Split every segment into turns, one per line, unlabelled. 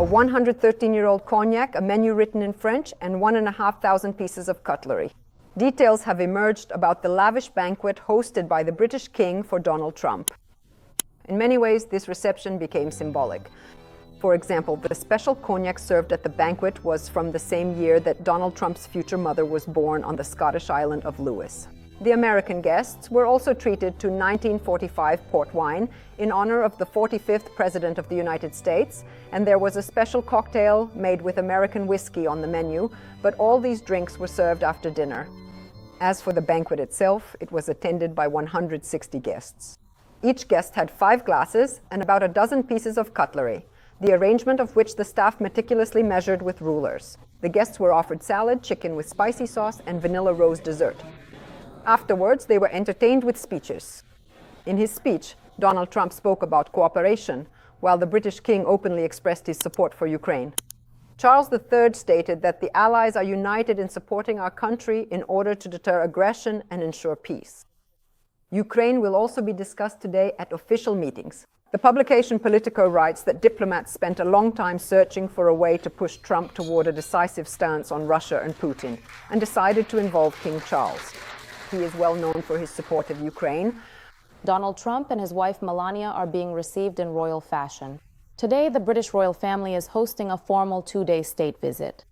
a 113-year-old cognac, a menu written in French, and 1,500 pieces of cutlery. Details have emerged about the lavish banquet hosted by the British King for Donald Trump. In many ways, this reception became symbolic. For example, the special cognac served at the banquet was from the same year that Donald Trump's future mother was born on the Scottish island of Lewis. The American guests were also treated to 1945 port wine in honor of the 45th President of the United States, and there was a special cocktail made with American whiskey on the menu, but all these drinks were served after dinner. As for the banquet itself, it was attended by 160 guests. Each guest had 5 glasses and about a dozen pieces of cutlery, the arrangement of which the staff meticulously measured with rulers. The guests were offered salad, chicken with spicy sauce, and vanilla rose dessert. Afterwards, they were entertained with speeches. In his speech, Donald Trump spoke about cooperation, while the British King openly expressed his support for Ukraine. Charles III stated that the Allies are united in supporting our country in order to deter aggression and ensure peace. Ukraine will also be discussed today at official meetings. The publication Politico writes that diplomats spent a long time searching for a way to push Trump toward a decisive stance on Russia and Putin, and decided to involve King Charles. He is well known for his support of Ukraine.
Donald Trump and his wife Melania are being received in royal fashion. Today, the British royal family is hosting a formal 2-day state visit.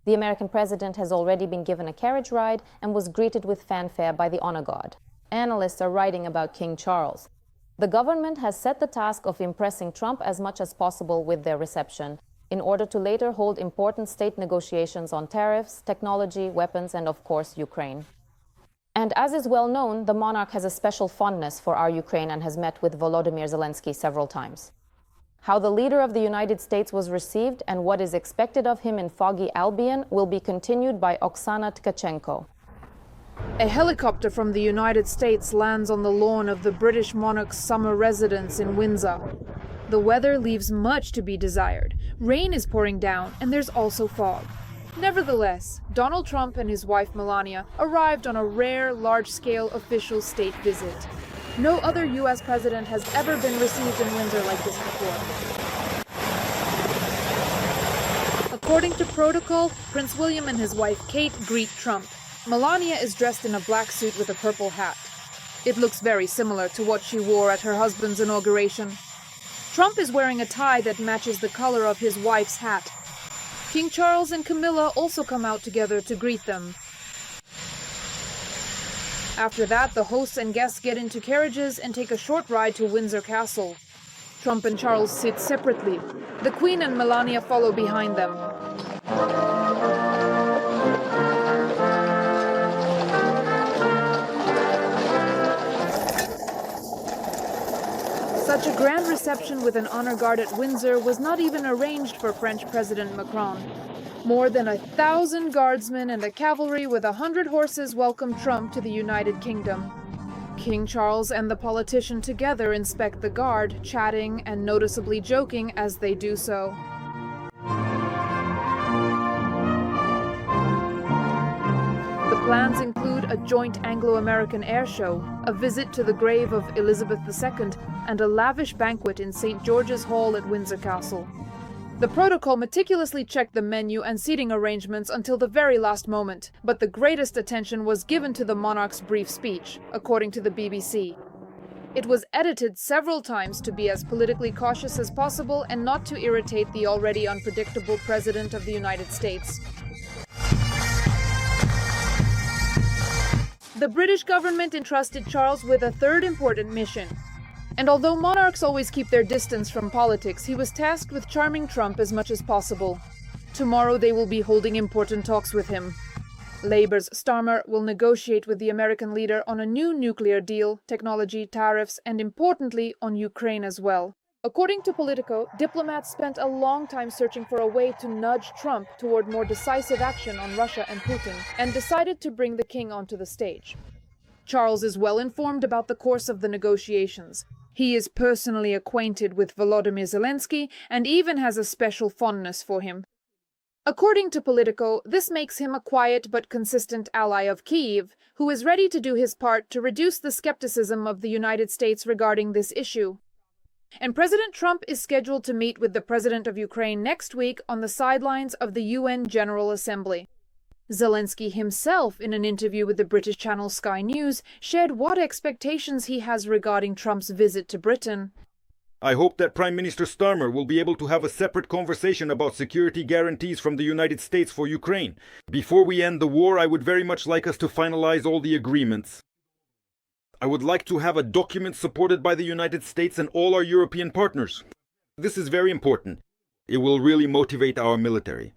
The American president has already been given a carriage ride and was greeted with fanfare by the honor guard. Analysts are writing about King Charles. The government has set the task of impressing Trump as much as possible with their reception, in order to later hold important state negotiations on tariffs, technology, weapons, and of course, Ukraine. And as is well known, the monarch has a special fondness for our Ukraine and has met with Volodymyr Zelensky several times. How the leader of the United States was received and what is expected of him in foggy Albion will be continued by Oksana Tkachenko.
A helicopter from the United States lands on the lawn of the British monarch's summer residence in Windsor. The weather leaves much to be desired. Rain is pouring down, and there's also fog. Nevertheless, Donald Trump and his wife Melania arrived on a rare, large-scale official state visit. No other U.S. president has ever been received in Windsor like this before. According to protocol, Prince William and his wife Kate greet Trump. Melania is dressed in a black suit with a purple hat. It looks very similar to what she wore at her husband's inauguration. Trump is wearing a tie that matches the color of his wife's hat. King Charles and Camilla also come out together to greet them. After that, the hosts and guests get into carriages and take a short ride to Windsor Castle. Trump and Charles sit separately. The Queen and Melania follow behind them. Such a grand reception with an honor guard at Windsor was not even arranged for French President Macron. More than 1,000 guardsmen and a cavalry with 100 horses welcomed Trump to the United Kingdom. King Charles and the politician together inspect the guard, chatting and noticeably joking as they do so. The plans include a joint Anglo-American air show, a visit to the grave of Elizabeth II, and a lavish banquet in St. George's Hall at Windsor Castle. The protocol meticulously checked the menu and seating arrangements until the very last moment, but the greatest attention was given to the monarch's brief speech, according to the BBC. It was edited several times to be as politically cautious as possible and not to irritate the already unpredictable President of the United States. The British government entrusted Charles with a third important mission. And although monarchs always keep their distance from politics, he was tasked with charming Trump as much as possible. Tomorrow they will be holding important talks with him. Labour's Starmer will negotiate with the American leader on a new nuclear deal, technology, tariffs, and importantly, on Ukraine as well. According to Politico, diplomats spent a long time searching for a way to nudge Trump toward more decisive action on Russia and Putin, and decided to bring the king onto the stage. Charles is well informed about the course of the negotiations. He is personally acquainted with Volodymyr Zelensky and even has a special fondness for him. According to Politico, this makes him a quiet but consistent ally of Kyiv, who is ready to do his part to reduce the skepticism of the United States regarding this issue. And President Trump is scheduled to meet with the president of Ukraine next week on the sidelines of the UN General Assembly. Zelensky himself, in an interview with the British channel Sky News, shared what expectations he has regarding Trump's visit to Britain.
I hope that Prime Minister Starmer will be able to have a separate conversation about security guarantees from the United States for Ukraine. Before we end the war, I would very much like us to finalize all the agreements. I would like to have a document supported by the United States and all our European partners. This is very important. It will really motivate our military.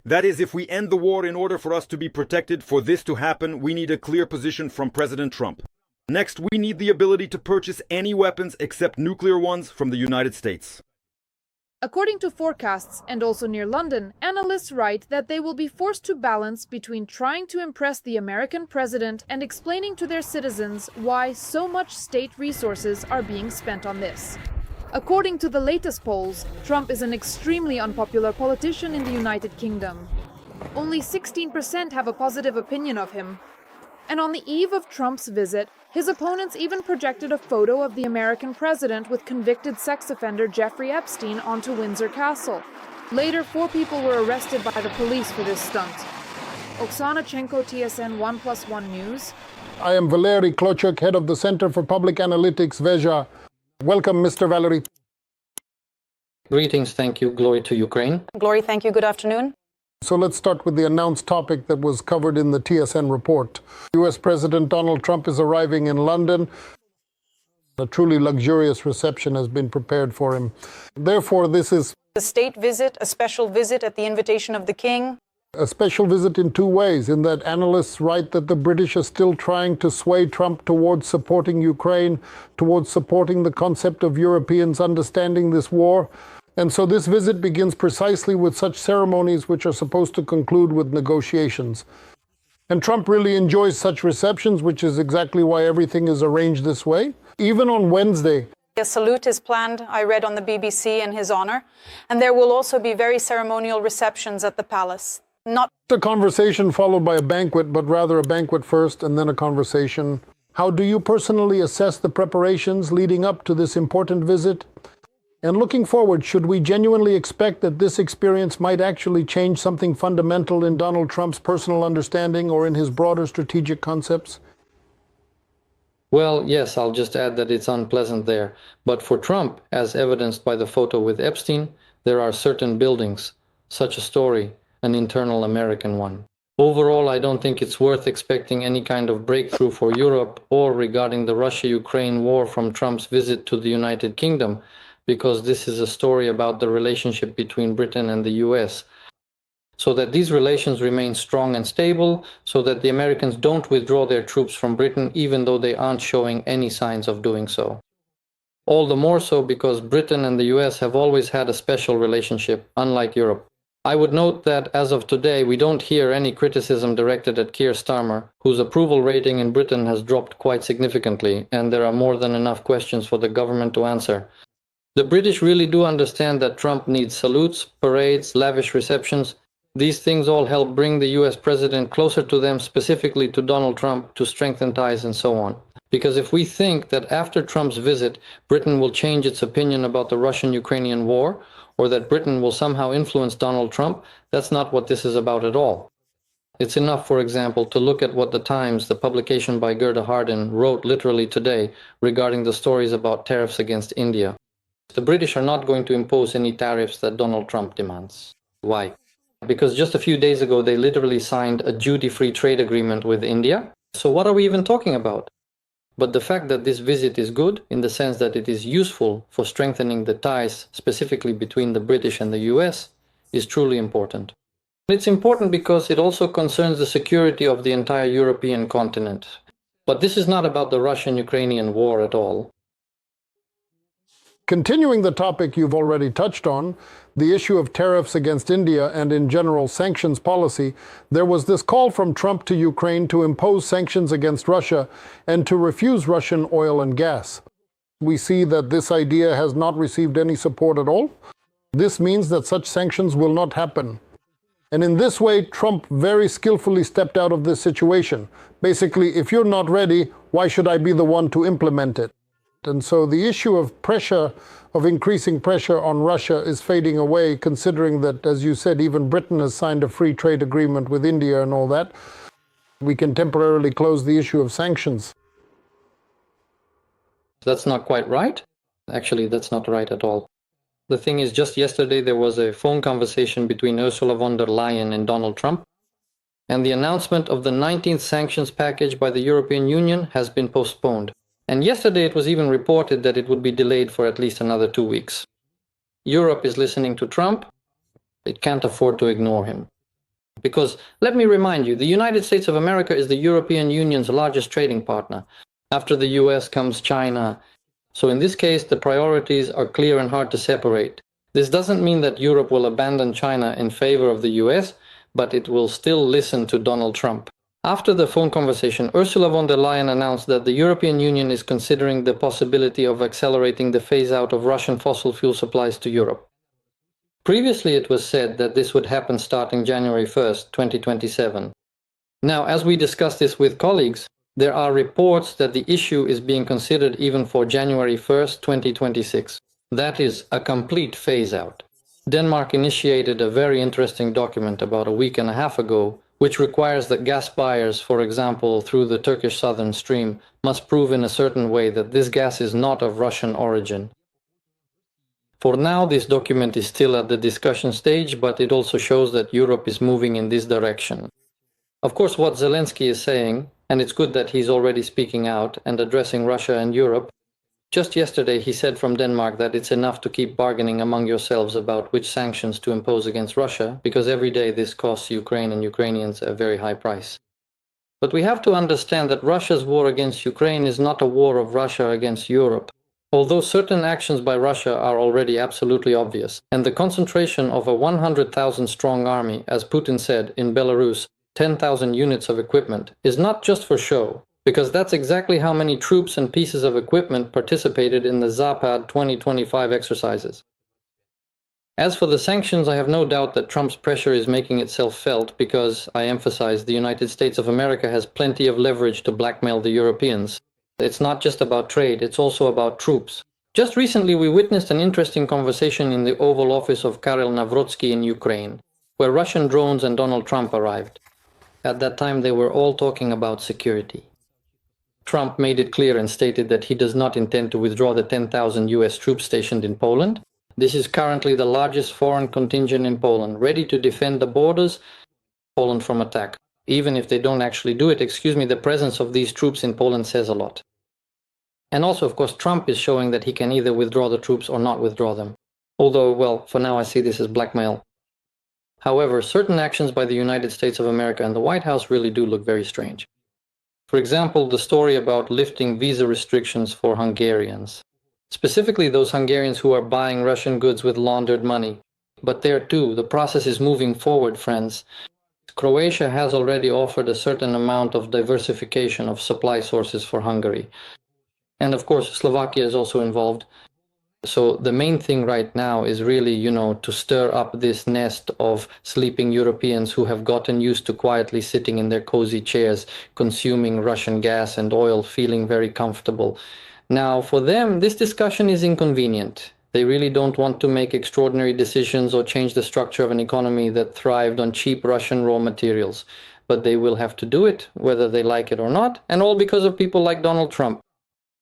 That is, if we end the war, in order for us to be protected, for this to happen, we need a clear position from President Trump. Next, we need the ability to purchase any weapons except nuclear ones from the United States.
According to forecasts, and also near London, analysts write that they will be forced to balance between trying to impress the American president and explaining to their citizens why so much state resources are being spent on this. According to the latest polls, Trump is an extremely unpopular politician in the United Kingdom. Only 16% have a positive opinion of him. And on the eve of Trump's visit, his opponents even projected a photo of the American president with convicted sex offender Jeffrey Epstein onto Windsor Castle. Later, 4 people were arrested by the police for this stunt. Oksana Chenko, TSN 1+1 News.
I am Valery Klochuk, head of the Center for Public Analytics, Veja. Welcome, Mr. Valery.
Greetings, thank you. Glory to Ukraine.
Glory, thank you. Good afternoon.
So let's start with the announced topic that was covered in the TSN report. U.S. President Donald Trump is arriving in London. A truly luxurious reception has been prepared for him. Therefore, this is
a state visit, a special visit at the invitation of the King.
a special visit in 2 ways, in that analysts write that the British are still trying to sway Trump towards supporting Ukraine, towards supporting the concept of Europeans understanding this war. And so this visit begins precisely with such ceremonies which are supposed to conclude with negotiations. And Trump really enjoys such receptions, which is exactly why everything is arranged this way. Even on Wednesday,
a salute is planned, I read on the BBC, in his honor. And there will also be very ceremonial receptions at the palace. Not
a conversation followed by a banquet, but rather a banquet first and then a conversation. How do you personally assess the preparations leading up to this important visit? And looking forward, should we genuinely expect that this experience might actually change something fundamental in Donald Trump's personal understanding or in his broader strategic concepts?
Well, yes, I'll just add that it's unpleasant there. But for Trump, as evidenced by the photo with Epstein, there are certain buildings, such a story, an internal American one. Overall, I don't think it's worth expecting any kind of breakthrough for Europe or regarding the Russia-Ukraine war from Trump's visit to the United Kingdom, because this is a story about the relationship between Britain and the US. So that these relations remain strong and stable, so that the Americans don't withdraw their troops from Britain, even though they aren't showing any signs of doing so. All the more so because Britain and the US have always had a special relationship, unlike Europe. I would note that as of today, we don't hear any criticism directed at Keir Starmer, whose approval rating in Britain has dropped quite significantly, and there are more than enough questions for the government to answer. The British really do understand that Trump needs salutes, parades, lavish receptions. These things all help bring the US president closer to them, specifically to Donald Trump, to strengthen ties and so on. Because if we think that after Trump's visit, Britain will change its opinion about the Russian-Ukrainian war, or that Britain will somehow influence Donald Trump, that's not what this is about at all. It's enough, for example, to look at what The Times, the publication by Gerda Hardin, wrote literally today regarding the stories about tariffs against India. The British are not going to impose any tariffs that Donald Trump demands. Why? Because just a few days ago, they literally signed a duty-free trade agreement with India. So what are we even talking about? But the fact that this visit is good, in the sense that it is useful for strengthening the ties, specifically between the British and the US, is truly important. It's important because it also concerns the security of the entire European continent. But this is not about the Russian-Ukrainian war at all.
Continuing the topic you've already touched on, the issue of tariffs against India and in general sanctions policy, there was this call from Trump to Ukraine to impose sanctions against Russia and to refuse Russian oil and gas. We see that this idea has not received any support at all. This means that such sanctions will not happen. And in this way, Trump very skillfully stepped out of this situation. Basically, if you're not ready, why should I be the one to implement it? And so the issue of pressure, of increasing pressure on Russia is fading away, considering that, as you said, even Britain has signed a free trade agreement with India and all that. We can temporarily close the issue of sanctions.
That's not quite right. Actually, that's not right at all. The thing is, just yesterday there was a phone conversation between Ursula von der Leyen and Donald Trump, and the announcement of the 19th sanctions package by the European Union has been postponed. And yesterday it was even reported that it would be delayed for at least another 2 weeks. Europe is listening to Trump. It can't afford to ignore him. Because, let me remind you, the United States of America is the European Union's largest trading partner. After the US comes China. So in this case, the priorities are clear and hard to separate. This doesn't mean that Europe will abandon China in favor of the US, but it will still listen to Donald Trump. After the phone conversation, Ursula von der Leyen announced that the European Union is considering the possibility of accelerating the phase-out of Russian fossil fuel supplies to Europe. Previously, it was said that this would happen starting January 1st, 2027. Now, as we discussed this with colleagues, there are reports that the issue is being considered even for January 1st, 2026. That is a complete phase-out. Denmark initiated a very interesting document about a week and a half ago, which requires that gas buyers, for example, through the Turkish Southern Stream, must prove in a certain way that this gas is not of Russian origin. For now, this document is still at the discussion stage, but it also shows that Europe is moving in this direction. Of course, what Zelensky is saying, and it's good that he's already speaking out and addressing Russia and Europe. Just yesterday he said from Denmark that it's enough to keep bargaining among yourselves about which sanctions to impose against Russia, because every day this costs Ukraine and Ukrainians a very high price. But we have to understand that Russia's war against Ukraine is not a war of Russia against Europe. Although certain actions by Russia are already absolutely obvious, and the concentration of a 100,000 strong army, as Putin said, in Belarus, 10,000 units of equipment, is not just for show, because that's exactly how many troops and pieces of equipment participated in the Zapad 2025 exercises. As for the sanctions, I have no doubt that Trump's pressure is making itself felt because, I emphasize, the United States of America has plenty of leverage to blackmail the Europeans. It's not just about trade, it's also about troops. Just recently we witnessed an interesting conversation in the Oval Office of Karel Navrotsky in Ukraine, where Russian drones and Donald Trump arrived. At that time they were all talking about security. Trump made it clear and stated that he does not intend to withdraw the 10,000 US troops stationed in Poland. This is currently the largest foreign contingent in Poland, ready to defend the borders of Poland from attack. Even if they don't actually do it, the presence of these troops in Poland says a lot. And also, of course, Trump is showing that he can either withdraw the troops or not withdraw them. Although, well, for now I see this as blackmail. However, certain actions by the United States of America and the White House really do look very strange. For example, the story about lifting visa restrictions for Hungarians. Specifically those Hungarians who are buying Russian goods with laundered money. But there too, the process is moving forward, friends. Croatia has already offered a certain amount of diversification of supply sources for Hungary. And of course, Slovakia is also involved. So the main thing right now is really, to stir up this nest of sleeping Europeans who have gotten used to quietly sitting in their cozy chairs, consuming Russian gas and oil, feeling very comfortable. Now, for them, this discussion is inconvenient. They really don't want to make extraordinary decisions or change the structure of an economy that thrived on cheap Russian raw materials. But they will have to do it, whether they like it or not, and all because of people like Donald Trump.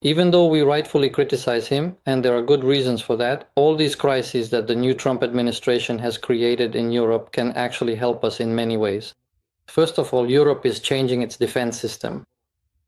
Even though we rightfully criticize him, and there are good reasons for that, all these crises that the new Trump administration has created in Europe can actually help us in many ways. First of all, Europe is changing its defense system.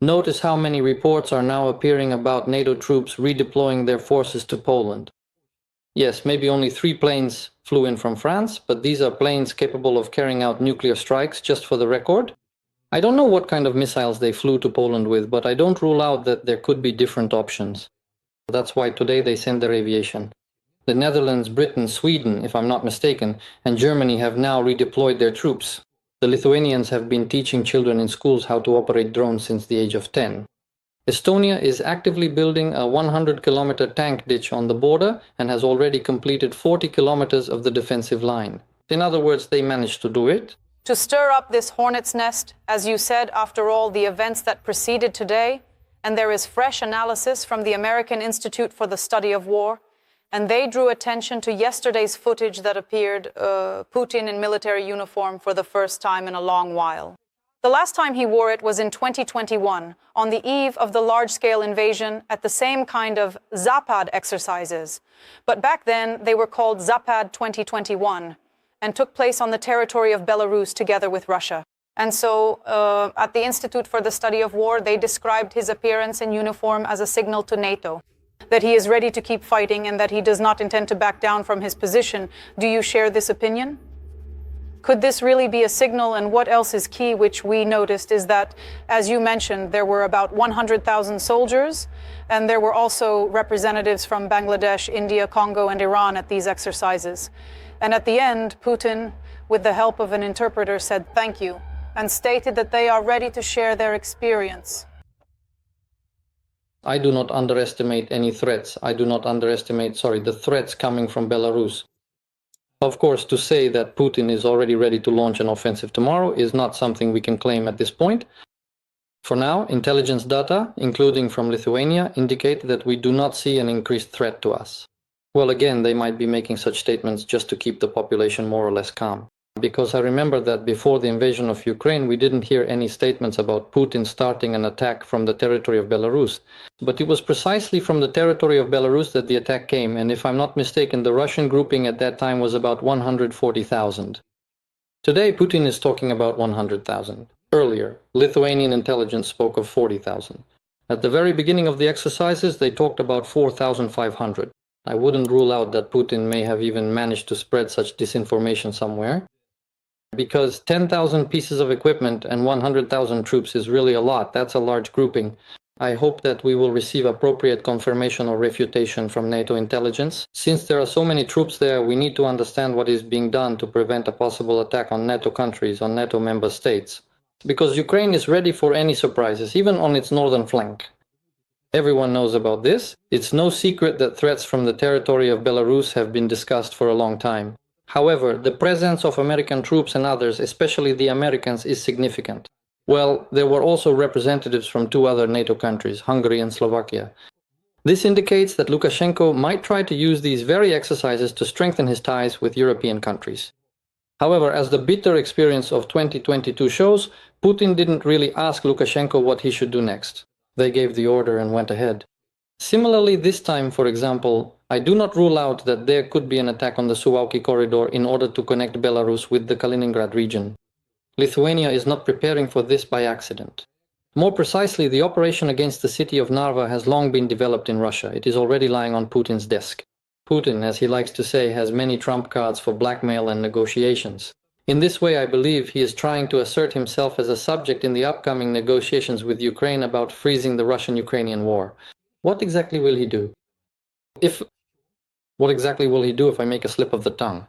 Notice how many reports are now appearing about NATO troops redeploying their forces to Poland. Yes, maybe only 3 planes flew in from France, but these are planes capable of carrying out nuclear strikes, just for the record. I don't know what kind of missiles they flew to Poland with, but I don't rule out that there could be different options. That's why today they send their aviation. The Netherlands, Britain, Sweden, if I'm not mistaken, and Germany have now redeployed their troops. The Lithuanians have been teaching children in schools how to operate drones since the age of 10. Estonia is actively building a 100-kilometer tank ditch on the border and has already completed 40 kilometers of the defensive line. In other words, they managed to do it.
To stir up this hornet's nest, as you said, after all the events that preceded today, and there is fresh analysis from the American Institute for the Study of War, and they drew attention to yesterday's footage that appeared Putin in military uniform for the first time in a long while. The last time he wore it was in 2021, on the eve of the large-scale invasion at the same kind of Zapad exercises. But back then, they were called Zapad 2021 and took place on the territory of Belarus together with Russia. And so, at the Institute for the Study of War, they described his appearance in uniform as a signal to NATO, that he is ready to keep fighting and that he does not intend to back down from his position. Do you share this opinion? Could this really be a signal? And what else is key, which we noticed, is that, as you mentioned, there were about 100,000 soldiers, and there were also representatives from Bangladesh, India, Congo, and Iran at these exercises. And at the end, Putin, with the help of an interpreter, said thank you, and stated that they are ready to share their experience.
I do not underestimate any threats. I do not underestimate, the threats coming from Belarus. Of course, to say that Putin is already ready to launch an offensive tomorrow is not something we can claim at this point. For now, intelligence data, including from Lithuania, indicate that we do not see an increased threat to us. Well, again, they might be making such statements just to keep the population more or less calm. Because I remember that before the invasion of Ukraine, we didn't hear any statements about Putin starting an attack from the territory of Belarus. But it was precisely from the territory of Belarus that the attack came, and if I'm not mistaken, the Russian grouping at that time was about 140,000. Today, Putin is talking about 100,000. Earlier, Lithuanian intelligence spoke of 40,000. At the very beginning of the exercises, they talked about 4,500. I wouldn't rule out that Putin may have even managed to spread such disinformation somewhere. Because 10,000 pieces of equipment and 100,000 troops is really a lot. That's a large grouping. I hope that we will receive appropriate confirmation or refutation from NATO intelligence. Since there are so many troops there, we need to understand what is being done to prevent a possible attack on NATO countries, on NATO member states. Because Ukraine is ready for any surprises, even on its northern flank. Everyone knows about this. It's no secret that threats from the territory of Belarus have been discussed for a long time. However, the presence of American troops and others, especially the Americans, is significant. Well, there were also representatives from two other NATO countries, Hungary and Slovakia. This indicates that Lukashenko might try to use these very exercises to strengthen his ties with European countries. However, as the bitter experience of 2022 shows, Putin didn't really ask Lukashenko what he should do next. They gave the order and went ahead. Similarly, this time, for example, I do not rule out that there could be an attack on the Suwałki corridor in order to connect Belarus with the Kaliningrad region. Lithuania is not preparing for this by accident. More precisely, the operation against the city of Narva has long been developed in Russia. It is already lying on Putin's desk. Putin, as he likes to say, has many trump cards for blackmail and negotiations. In this way, I believe he is trying to assert himself as a subject in the upcoming negotiations with Ukraine about freezing the Russian-Ukrainian war. What exactly will he do? What exactly will he do if I make a slip of the tongue?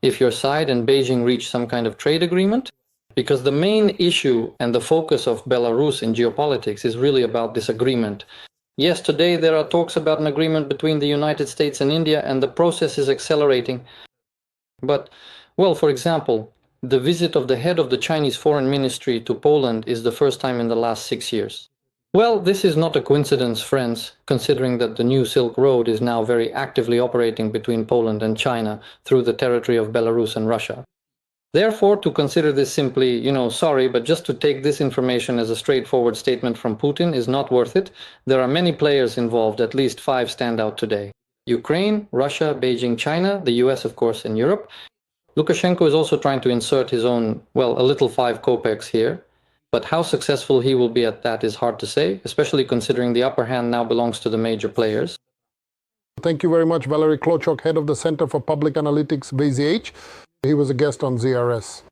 If your side and Beijing reach some kind of trade agreement? Because the main issue and the focus of Belarus in geopolitics is really about this agreement. Yes, today there are talks about an agreement between the United States and India, and the process is accelerating. But, well, for example, the visit of the head of the Chinese Foreign Ministry to Poland is the first time in the last 6 years. Well, this is not a coincidence, friends, considering that the new Silk Road is now very actively operating between Poland and China through the territory of Belarus and Russia. Therefore, to consider this simply, sorry, but just to take this information as a straightforward statement from Putin is not worth it. There are many players involved, at least 5 stand out today. Ukraine, Russia, Beijing, China, the US, of course, and Europe. Lukashenko is also trying to insert his own, a little 5 kopecks here. But how successful he will be at that is hard to say, especially considering the upper hand now belongs to the major players.
Thank you very much, Valery Klochok, head of the Center for Public Analytics, VZH. He was a guest on ZRS.